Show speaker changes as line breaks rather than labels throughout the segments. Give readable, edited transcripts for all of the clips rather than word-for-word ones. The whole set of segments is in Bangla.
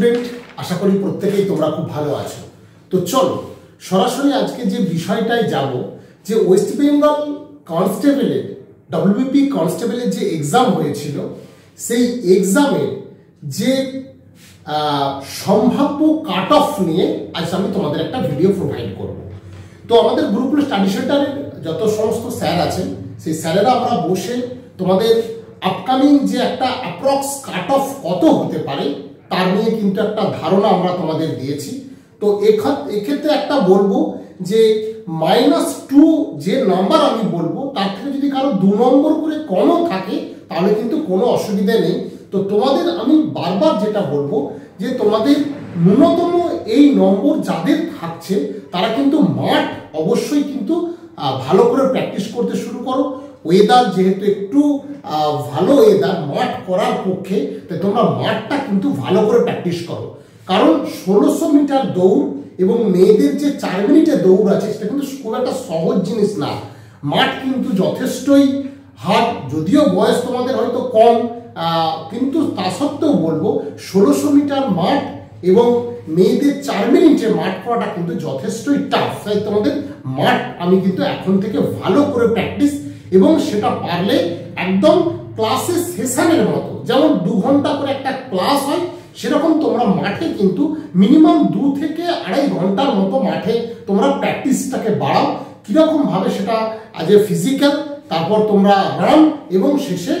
স্টুডেন্ট, আশা করি প্রত্যেকেই তোমরা খুব ভালো আছো। তো চলো সরাসরি আজকে যে বিষয়টায় যাব, যে ওয়েস্ট বেঙ্গল কনস্টেবলের ডব্লিউবিপি কনস্টেবলের যে এক্সাম হয়েছিল, সেই এক্সামের যে সম্ভাব্য কাট অফ নিয়ে আজ আমি তোমাদের একটা ভিডিও প্রোভাইড করব। তো আমাদের গুরুকুল স্টাডি সেন্টারের যত সমস্ত স্যার আছেন, সেই স্যারেরা আমরা বসে তোমাদের আপকামিং যে একটা অ্যাপ্রক্স কাট অফ কত হতে পারে তার নিয়ে কিন্তু একটা ধারণা আমরা তোমাদের দিয়েছি। তো এক্ষেত্রে একটা বলবো যে -2 যে নাম্বার আমি বলবো, তার থেকে যদি কারো 2 নম্বর করে কমও থাকে তাহলে কিন্তু কোনো অসুবিধা নেই। তো তোমাদের আমি বারবার যেটা বলবো যে তোমাদের ন্যূনতম এই নম্বর যাদের থাকছে তারা কিন্তু মাঠ অবশ্যই কিন্তু ভালো করে প্র্যাকটিস করতে শুরু করো। ওয়েদার যেহেতু একটু ভালো ওয়েদার মাঠ করার পক্ষে, তাই তোমরা মাঠটা কিন্তু ভালো করে প্র্যাকটিস করো। কারণ 1600 মিটার দৌড় এবং মেয়েদের যে 4 মিনিটে দৌড় আছে সেটা কিন্তু খুব একটা সহজ জিনিস না। মাঠ কিন্তু যথেষ্টই হার্ড, যদিও বয়স তোমাদের হয়তো কম, কিন্তু তা সত্ত্বেও বলবো 1600 মিটার মাঠ এবং মেয়েদের 4 মিনিটে মাঠ করাটা কিন্তু যথেষ্টই টাফ। তাই তোমাদের মাঠ আমি কিন্তু এখন থেকে ভালো করে প্র্যাকটিস, এবং সেটা পারলে একদম ক্লাসের সেশনের মতো, যেমন 2 ঘন্টা করে একটা ক্লাস হয় সেরকম তোমরা মাঠে কিন্তু মিনিমাম 2 থেকে 2.5 ঘন্টার মতো মাঠে তোমরা প্র্যাকটিসটাকে বাড়াও। কিরকম ভাবে সেটা আজ ফিজিক্যাল, তারপর তোমরা রান এবং শেষে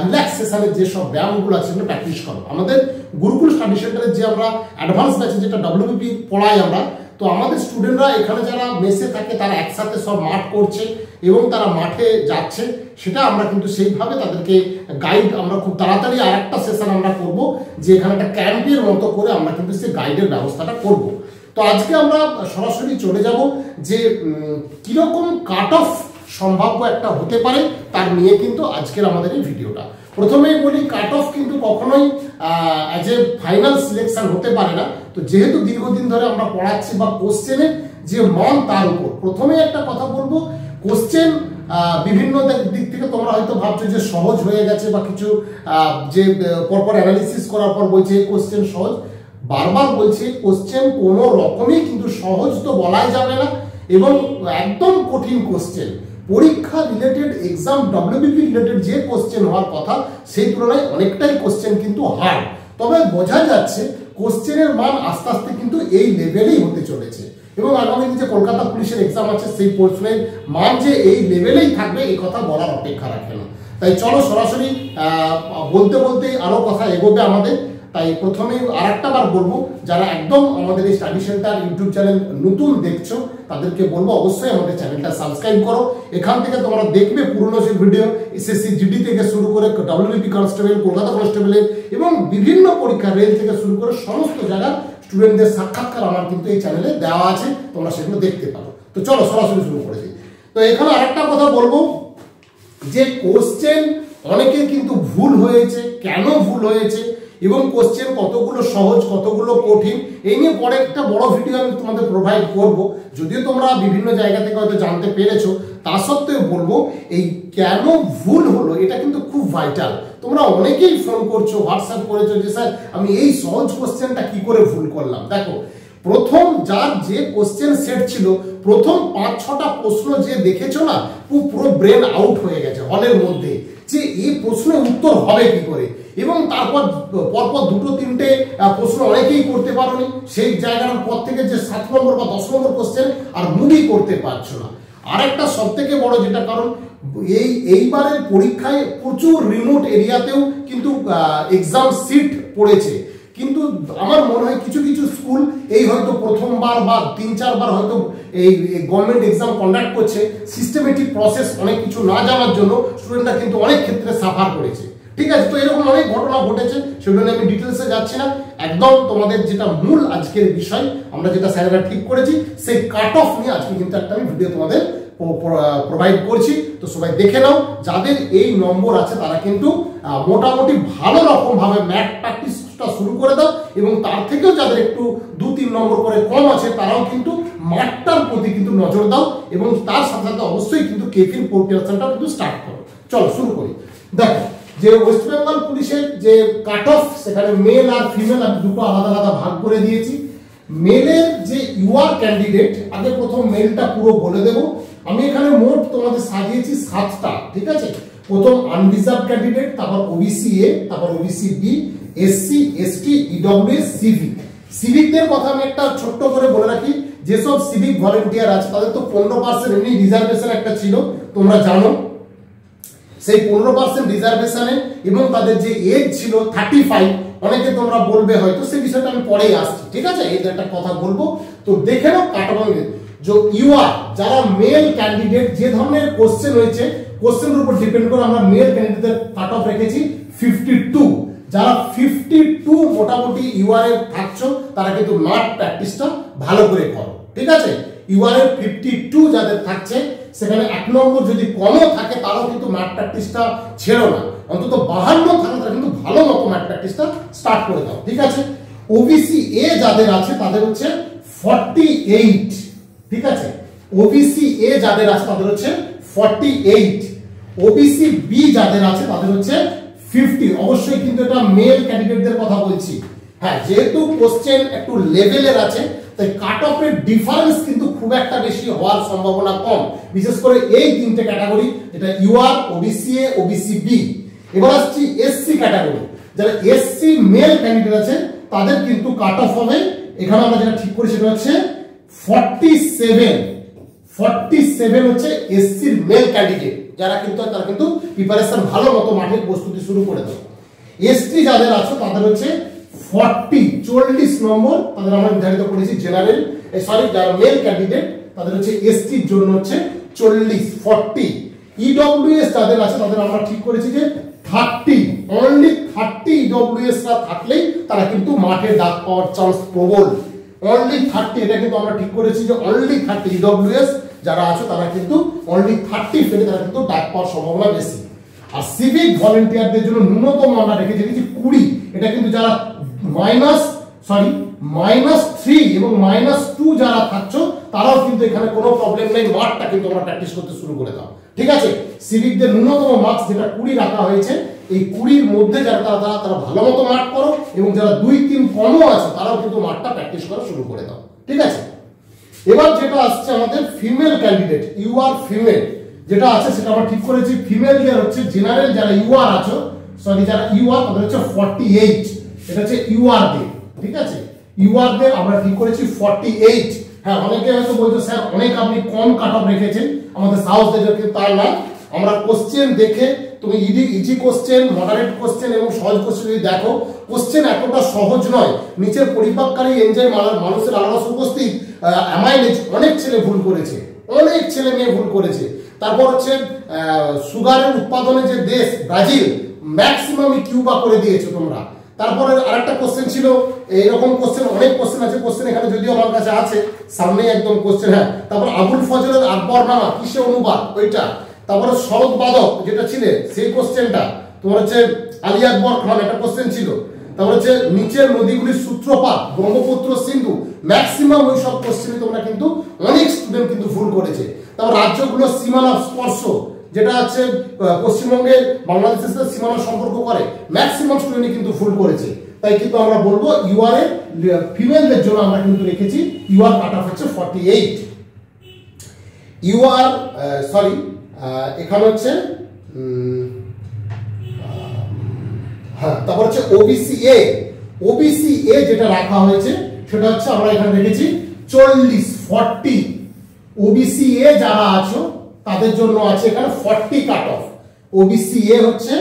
রিল্যাক্সেশনের যেসব ব্যায়ামগুলো আছে সেগুলো প্র্যাকটিস করো। আমাদের গুরুকুল স্টাডি সেন্টারের যে আমরা অ্যাডভান্স ব্যাচে যেটা ডব্লিউবিপি পড়াই আমরা, তো আমাদের স্টুডেন্টরা এখানে যারা মেসে থাকে তারা একসাথে সব মাঠ করছে এবং তারা মাঠে যাচ্ছে, সেটা আমরা কিন্তু সেইভাবে তাদেরকে গাইড আমরা খুব তাড়াতাড়ি আরেকটা সেশন আমরা করব, যে এখানে একটা ক্যাম্পের মতো করে আমরা কিন্তু সেই গাইডের ব্যবস্থাটা করব। তো আজকে আমরা সরাসরি চলে যাব যে কিরকম কাট অফ সম্ভাব্য একটা হতে পারে তার নিয়ে কিন্তু আজকের আমাদের এই ভিডিওটা। প্রথমেই বলি, কাট অফ কিন্তু কখনোই অ্যাজ এ ফাইনাল সিলেকশন হতে পারে না। তো যেহেতু দীর্ঘদিন ধরে আমরা পড়াচ্ছি বা কোশ্চেনের যে মান তার উপর প্রথমেই একটা কথা বলবো, কোশ্চেন বিভিন্ন দিক থেকে তোমরা হয়তো ভাবছো যে সহজ হয়ে গেছে, বা কিছু যে পরপর অ্যানালিসিস করার পর বলছে এই কোশ্চেন সহজ। বারবার বলছি, কোশ্চেন কোনো রকমই কিন্তু সহজ তো বলাই যাবে না, এবং একদম কঠিন কোশ্চেন পরীক্ষা রিলেটেড এক্সাম ডব্লিউবিপি রিলেটেড যে কোশ্চেন হওয়ার কথা সেই তুলনায় অনেকটাই কোশ্চেন কিন্তু হার্ড। তবে বোঝা যাচ্ছে কোশ্চেনের মান আস্তে আস্তে কিন্তু এই লেভেলেই হতে চলেছে, এবং আগামী যে কলকাতা পুলিশের এক্সাম আছে সেই প্রশ্নের মান যে এই লেভেলেই থাকবে এই কথা বলার অপেক্ষা রাখে না। তাই চলো সরাসরি বলতে বলতে আরো কথা এগোবে আমাদের। তাই প্রথমে আরেকটা বার বলবো, যারা একদম আমাদের এই স্টাডি সেন্টার ইউটিউব চ্যানেল নতুন দেখছো তাদেরকে বলবো অবশ্যই আমাদের চ্যানেলটা সাবস্ক্রাইব করো। এখান থেকে তোমরা দেখবে পুরনো যে ভিডিও এসএসসি জিডি থেকে শুরু করে ডব্লিউবিপি কনস্টেবল, কলকাতা কনস্টেবলের এবং বিভিন্ন পরীক্ষা রেল থেকে শুরু করে সমস্ত জায়গার স্টুডেন্টদের সাক্ষাৎকার আমার কিন্তু এই চ্যানেলে দেওয়া আছে, তোমরা সেগুলো দেখতে পারো। তো চলো সরাসরি শুরু করেছি। তো এখানে আরেকটা কথা বলবো যে কোশ্চেন অনেকের কিন্তু ভুল হয়েছে, কেন ভুল হয়েছে এবং কোশ্চেন কতগুলো সহজ কতগুলো কঠিন, এই নিয়ে পরে একটা বড় ভিডিও আমি তোমাদের প্রোভাইড করব। যদিও তোমরা বিভিন্ন জায়গা থেকে হয়তো জানতে পেরেছো, তা সত্ত্বেও বলবো এই কেন ভুল হলো এটা কিন্তু খুব ভাইটাল। তোমরা অনেকেই ফোন করছো, হোয়াটসঅ্যাপ করেছো যে স্যার আমি এই সহজ কোশ্চেনটা কি করে ভুল করলাম। দেখো, প্রথম যার যে কোশ্চেন সেট ছিল, প্রথম 5-6টা প্রশ্ন যে দেখেছো না, পুরো ব্রেন আউট হয়ে গেছে হলের মধ্যে যে এই প্রশ্নের উত্তর হবে কি করে, এবং তারপর পরপর 2-3টে প্রশ্ন অনেকেই করতে পারোনি, সেই জায়গার পর থেকে যে 7 নম্বর বা 10 নম্বর কোশ্চেন আর মুভই করতে পারছো না। আরেকটা সব থেকে বড় যেটা কারণ, এইবারের পরীক্ষায় প্রচুর রিমোট এরিয়াতেও কিন্তু এক্সাম সিট পড়েছে, কিন্তু আমার মনে হয় কিছু কিছু স্কুল এই হয়তো প্রথমবার বা 3-4 বার হয়তো এই গভর্নমেন্ট এক্সাম কন্ডাক্ট করছে, সিস্টেমেটিক প্রসেস অনেক কিছু না জানার জন্য স্টুডেন্টরা কিন্তু অনেক ক্ষেত্রে সাফার করেছে। ঠিক আছে, তো এরকম অনেক ঘটনা ঘটেছে, সেগুলো নিয়ে আমি ডিটেলসে যাচ্ছি না। একদম তোমাদের যেটা মূল আজকের বিষয়, আমরা যেটা স্যারেরা ঠিক করেছি সেই কাট অফ নিয়ে আজকে কিন্তু একটা আমি ভিডিও তোমাদের প্রোভাইড করছি। তো সবাই দেখে নাও, যাদের এই নম্বর আছে তারা কিন্তু মোটামুটি ভালো রকম ভাবে ম্যাথ প্র্যাকটিসটা শুরু করে দাও, এবং তার থেকেও যাদের একটু 2-3 নম্বর করে কম আছে তারাও কিন্তু মাঠটার প্রতি কিন্তু নজর দাও, এবং তার সাথে সাথে অবশ্যই কিন্তু কেফিন প্রিপারেশনটা কিন্তু স্টার্ট করো। চলো শুরু করি। দেখো, যে ওয়েস্ট বেঙ্গল পুলিশের যে কাট অফ, সেখানে মেল আর ফিমেল আমি দুটো আলাদা আলাদা ভাগ করে দিয়েছি। মেলের যে ইউআর ক্যান্ডিডেট, আগে প্রথম মেলটা পুরো বলে দেব। আমি এখানে মোট তোমাদের সাজিয়েছি 7টা, ঠিক আছে। প্রথম আনরিজার্ভ ক্যান্ডিডেট, তারপর ওবিসি এ, তারপর OBC B, SC, ST, EWS, civic. সিভিকদের কথা আমি একটা ছোট্ট করে বলে রাখি, যেসব সিভিক ভলেন্টিয়ার আছে তাদের তো 15% এমনি রিজার্ভেশন একটা ছিল, তোমরা জানো। সেই 15% রিজার্ভেশনে এবং তাদের যে এজ ছিল 35, অনেকে তোমরা বলবে হয়তো, সেই বিষয়টা আমি পরেই আসছি, ঠিক আছে। এই একটা কথা বলবো, তো দেখে নাও কাটঅফ। যে ইউআর যারা মেল ক্যান্ডিডেট, যে ধরনের কোশ্চেন হয়েছে কোশ্চেনের উপর ডিপেন্ড করে আমরা মেল ক্যান্ডিডেটদের কাট অফ রেখেছি 52। যারা 52 মোটামুটি ইউআর এর থাকছো, তারা কিন্তু মাঠ প্র্যাকটিসটা ভালো করে করো, ঠিক আছে। ইউআর এর 52 যাদের থাকছে, সেখানে 1 নম্বর যদি কমও থাকে তারাও কিন্তু মাঠ প্র্যাকটিসটা ছেড়ো না, অন্তত 52 থাকে তারা কিন্তু ভালো মতো মাঠ প্র্যাকটিসটা স্টার্ট করে দাও, ঠিক আছে। ওবিসি এ যাদের আছে তাদের হচ্ছে 48, ঠিক আছে। ওবিসি এ যাদের আছে তাদের হচ্ছে 48, ওবিসি বি যাদের আছে তাদের হচ্ছে 50। অবশ্যই কিন্তু এটা মেল ক্যান্ডিডেটদের কথা বলছি, হ্যাঁ, যেহেতু কোশ্চেন একটু লেভেলের আছে তাই কাট অফের ডিফারেন্স কিন্তু খুব একটা বেশি হওয়ার সম্ভাবনা কম, বিশেষ করে এই 3টে ক্যাটাগরি, যেটা UR, OBC A, OBC B. এবার আসছি এসসি ক্যাটাগরি, যারা এসসি মেল ক্যান্ডিডেট আছে তাদের কিন্তু কাট অফ হবে, এখানে আমরা যেটা ঠিক করি সেটা হচ্ছে 47 হচ্ছে এসসির মেল ক্যান্ডিডেট, যারা কিন্তু তারা কিন্তু প্রিপারেশন ভালো মতো মাঠে প্রস্তুতি শুরু করে দেয়। এসটি যাদের আছে তাদের হচ্ছে 40 নম্বর, তাদের আমরা নির্ধারিত করেছি জেনারেল, যারা মেল ক্যান্ডিডেট তাদের হচ্ছে এসটির জন্য হচ্ছে 40। ইডব্লিউএস যাদের আছে তাদের আমরা ঠিক করেছি যে 30, অনলি 30 ইডব্লিউএস রা থাকলেই তারা কিন্তু মাঠে ডাক পাওয়ার চান্স প্রবল। অনলি 30, এটা কিন্তু আমরা ঠিক করেছি যে অনলি 30 ইডব্লিউএস যারা আছে তারা কিন্তু অনলি 30 পেলে তারা কিন্তু ডাক পাওয়ার সম্ভাবনা বেশি। আর সিভিক ভলেন্টিয়ারদের জন্য ন্যূনতম আমরা রেখেছি 20, এটা কিন্তু যারা -3 এবং -2 যারা থাকছো তারাও কিন্তু এখানে কোনো প্রবলেম নেই, মাঠটা কিন্তু আমরা প্র্যাকটিস করতে শুরু করে দাও, ঠিক আছে। সিভিকদের ন্যূনতম মার্কস যেটা 20 রাখা হয়েছে, এই 20-র মধ্যে যারা তারা ভালো মতো মাঠ করো, এবং যারা 2-3 কমও আছে তারাও কিন্তু মাঠটা প্র্যাকটিস করা শুরু করে দাও, ঠিক আছে। এবার যেটা আসছে আমাদের ফিমেল ক্যান্ডিডেট, ইউআর ফিমেল যেটা আছে সেটা আমরা ঠিক করেছি। ফিমেলদের হচ্ছে জেনারেল যারা ইউআর আছো, যারা ইউআর তাদের হচ্ছে 48, এটা হচ্ছে ইউআর দের, ঠিক আছে। ইউআর দের আমরা ঠিক করেছি 48। হ্যাঁ, অনেকে হয়তো বলতো স্যার অনেক আপনি কম কাট অফ রেখেছেন, আমাদের সাহস দেখে, কিন্তু তাই না। আমরা কোশ্চেন দেখে, তুমি ইজি কোশ্চেন, মডারেট কোশ্চেন এবং সহজ কোশ্চেন যদি দেখো, কোশ্চেন এতটা সহজ নয়। নিচের পরিপাককারী এনজাইম মানুষের আলাদা উপস্থিত অ্যামাইলেজ, অনেক ছেলে ভুল করেছে, অনেক ছেলে মেয়ে ভুল করেছে। তারপর হচ্ছে সুগারের উৎপাদনে যে দেশ ব্রাজিল, ম্যাক্সিমাম কিউবা করে দিয়েছো তোমরা। তারপরে আরেকটা কোশ্চেন ছিল, এইরকম কোশ্চেন অনেক কোশ্চেন আছে, কোশ্চেন এখানে যদিও আমার কাছে আছে সামনে একদম কোশ্চেন, হ্যাঁ। তারপর আবুল ফজলের আকবরনামা কিসে অনুবাদ, ওইটা। তারপরে শরৎ বাদক যেটা ছিল সেই কোশ্চেনটা, তোমার হচ্ছে আলী আকবর খান একটা কোশ্চেন ছিল। তারপর হচ্ছে নিচের নদীগুলির সূত্রপাত, ব্রহ্মপুত্র, সিন্ধু, ম্যাক্সিমাম ওই সব কোশ্চেনে তোমরা কিন্তু অনেক স্টুডেন্ট কিন্তু ভুল করেছে। তারপর রাজ্যগুলোর সীমানা স্পর্শ, যেটা হচ্ছে পশ্চিমবঙ্গের বাংলাদেশের সাথে সীমানা সম্পর্ক করে, ম্যাক্সিমাম স্টুডেন্ট কিন্তু ভুল করেছে। তাই কিন্তু আমরা বলবো ইউআর এর ফিমেলদের জন্য আমরা কিন্তু রেখেছি ইউআর কাট অফ হচ্ছে 48। ইউআর এখানে হচ্ছে হ্যাঁ, তারপর হচ্ছে ওবিসি এ যেটা রাখা হয়েছে সেটা হচ্ছে আমরা এখানে রেখেছি 40। ওবিসি এ যারা আছো তাদের জন্য আছে এখানে 40 কাট অফ। ওবিসি এ হচ্ছে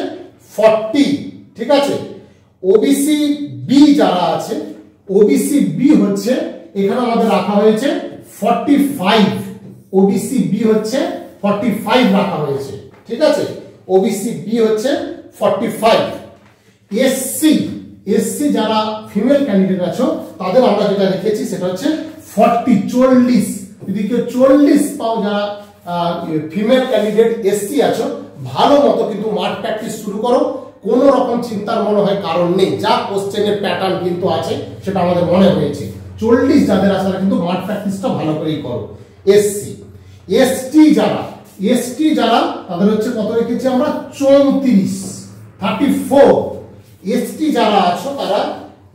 40, ঠিক আছে। ওবিসি বি যারা আছে, ওবিসি বি হচ্ছে এখানে আমাদের রাখা হয়েছে 45। ওবিসি বি হচ্ছে 45 রাখা হয়েছে, ঠিক আছে। ওবিসি বি হচ্ছে 45। এসসি যারা ফিমেল ক্যান্ডিডেট আছো তাদের আমরা যেটা রেখেছি সেটা হচ্ছে 40। যদি কেউ 40 পাও, যারা ফিমেল ক্যান্ডিডেট এসসি আছো, ভালো মতো কিন্তু মাঠ প্র্যাকটিস শুরু করো, কোনো রকম চিন্তার মনে হয় কারণ নেই। যা কোশ্চেনের প্যাটার্ন কিন্তু আছে সেটা আমাদের মনে হয়েছে। 40 যাদের আছে তারা কিন্তু মাঠ প্র্যাকটিসটা ভালো করেই করো। এসটি যারা তাদের হচ্ছে কত রেখেছি আমরা 34। 34। এসটি যারা আছো তারা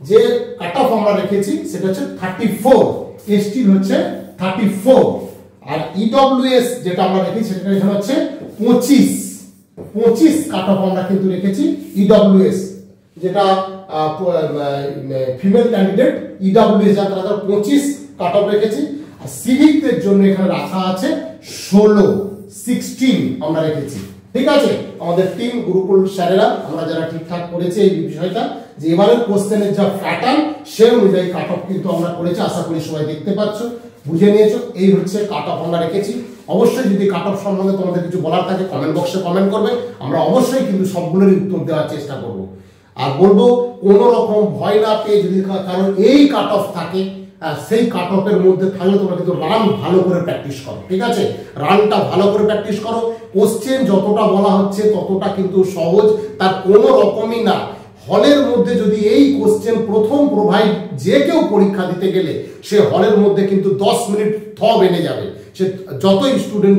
যে কাট অফ আমরা রেখেছি সেটা হচ্ছে 34, এসটি হচ্ছে 34, আর ইডব্লিউএস যেটা আমরা রেখেছি সেটা এখানে হচ্ছে 25 কাট অফ আমরা কিন্তু রেখেছি ইডব্লিউএস, যেটা ফিমেল ক্যান্ডিডেট ইডব্লিউএস যারা 25 কাট অফ রেখেছি। আর সিভিকদের জন্য এখানে রাখা আছে 16 আমরা রেখেছি। ঠিক আছে, আমাদের টিম গুরুকুল স্যারেরা আমরা যারা ঠিকঠাক করেছে এই বিষয়টা, যে এবারের কোশ্চেনের যা প্যাটার্ন সে অনুযায়ী কাট অফ কিন্তু আমরা করেছি, আশা করি সবাই দেখতে পাচ্ছ, বুঝে নিয়েছো। এই হচ্ছে কাট অফ আমরা রেখেছি। অবশ্যই যদি কাট অফ সম্বন্ধে তোমাদের কিছু বলার থাকে কমেন্ট বক্সে কমেন্ট করবে, আমরা অবশ্যই কিন্তু সবগুলোরই উত্তর দেওয়ার চেষ্টা করব। আর বলবো কোনো রকম ভয় না পেয়ে, যদি কারণ এই কাট অফ থাকে সেই কাট অফের মধ্যে থাকলে তোমরা কিন্তু রান ভালো করে প্র্যাকটিস করো। ঠিক আছে, রানটা ভালো করে প্র্যাকটিস করো। কোশ্চেন যতটা বলা হচ্ছে ততটা কিন্তু সহজ, তার কোনো রকমই না। হলের মধ্যে যদি এই কোশ্চেন প্রথম প্রোভাইড যে কেউ পরীক্ষা দিতে গেলে সে হলের মধ্যে কিন্তু 10 মিনিট বেড়ে যাবে। সে যতই স্টুডেন্ট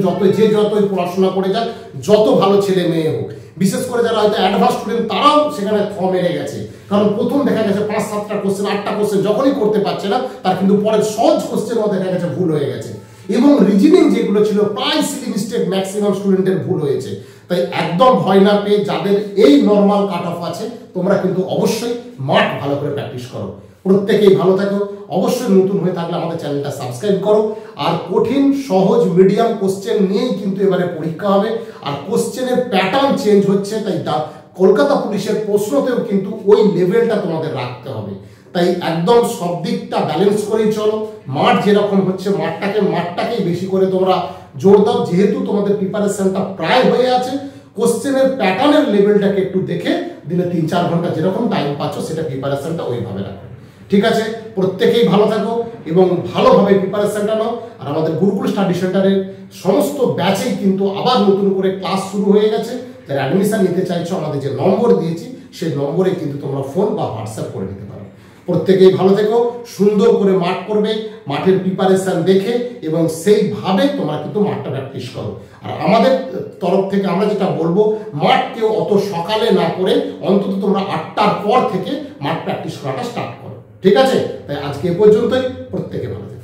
যতই পড়াশোনা করে যাক, যত ভালো ছেলে মেয়ে হোক, বিশেষ করে যারা হয়তো অ্যাডভান্স স্টুডেন্ট তারাও সেখানে মেরে গেছে। কারণ প্রথম দেখা গেছে 5-7টা কোশ্চেন 8টা কোশ্চেন যখনই করতে পারছে না, তার কিন্তু পরের সহজ কোশ্চেনও দেখা গেছে ভুল হয়ে গেছে। এবং রিজনিং যেগুলো ছিল প্রায় সিলি মিস্টেক ম্যাক্সিমাম স্টুডেন্টের ভুল হয়েছে। তাই একদম ভয় না পেয়ে যাদের এই নর্মাল কাট অফ আছে তোমরা কিন্তু অবশ্যই মাঠ ভালো করে প্র্যাকটিস করো। প্রত্যেকেই ভালো থাকো। অবশ্যই নতুন হয়ে থাকলে আমাদের চ্যানেলটা সাবস্ক্রাইব করো। আর কঠিন সহজ মিডিয়াম কোশ্চেন নিয়েই কিন্তু এবারে পরীক্ষা হবে। আর কোশ্চেনের প্যাটার্ন চেঞ্জ হচ্ছে, তাই কলকাতা পুলিশের প্রশ্নতেও কিন্তু ওই লেভেলটা তোমাদের রাখতে হবে। তাই একদম সব দিকটা ব্যালেন্স করেই চলো। মাঠ যেরকম হচ্ছে মাঠটাকেই বেশি করে তোমরা জোর দাও, যেহেতু তোমাদের প্রিপারেশনটা প্রায় হয়ে আছে। কোশ্চেনের প্যাটার্নের লেভেলটাকে একটু দেখে দিনে 3-4 ঘন্টা যেরকম টাইম পাচ্ছ সেটা প্রিপারেশনটা ওইভাবে রাখো। ঠিক আছে, প্রত্যেকেই ভালো থাকো এবং ভালোভাবে প্রিপারেশনটা নাও। আর আমাদের গুরুকুল স্টাডি সেন্টারের সমস্ত ব্যাচেই কিন্তু আবার নতুন করে ক্লাস শুরু হয়ে গেছে। যারা অ্যাডমিশন নিতে চাইছো আমাদের যে নম্বর দিয়েছি সেই নম্বরে কিন্তু তোমরা ফোন বা হোয়াটসঅ্যাপ করে নিতে পারো। প্রত্যেকেই ভালো থেকো, সুন্দর করে মাঠ করবে, মাঠের প্রিপারেশন দেখে এবং সেইভাবে তোমরা কিন্তু মাঠটা প্র্যাকটিস করো। আর আমাদের তরফ থেকে আমরা যেটা বলবো, মাঠ কেউ অত সকালে না করে অন্তত তোমরা 8টার পর থেকে মাঠ প্র্যাকটিস করাটা স্টার্ট করো। ঠিক আছে, তাই আজকে এ পর্যন্তই। প্রত্যেকে ভালো থেকো।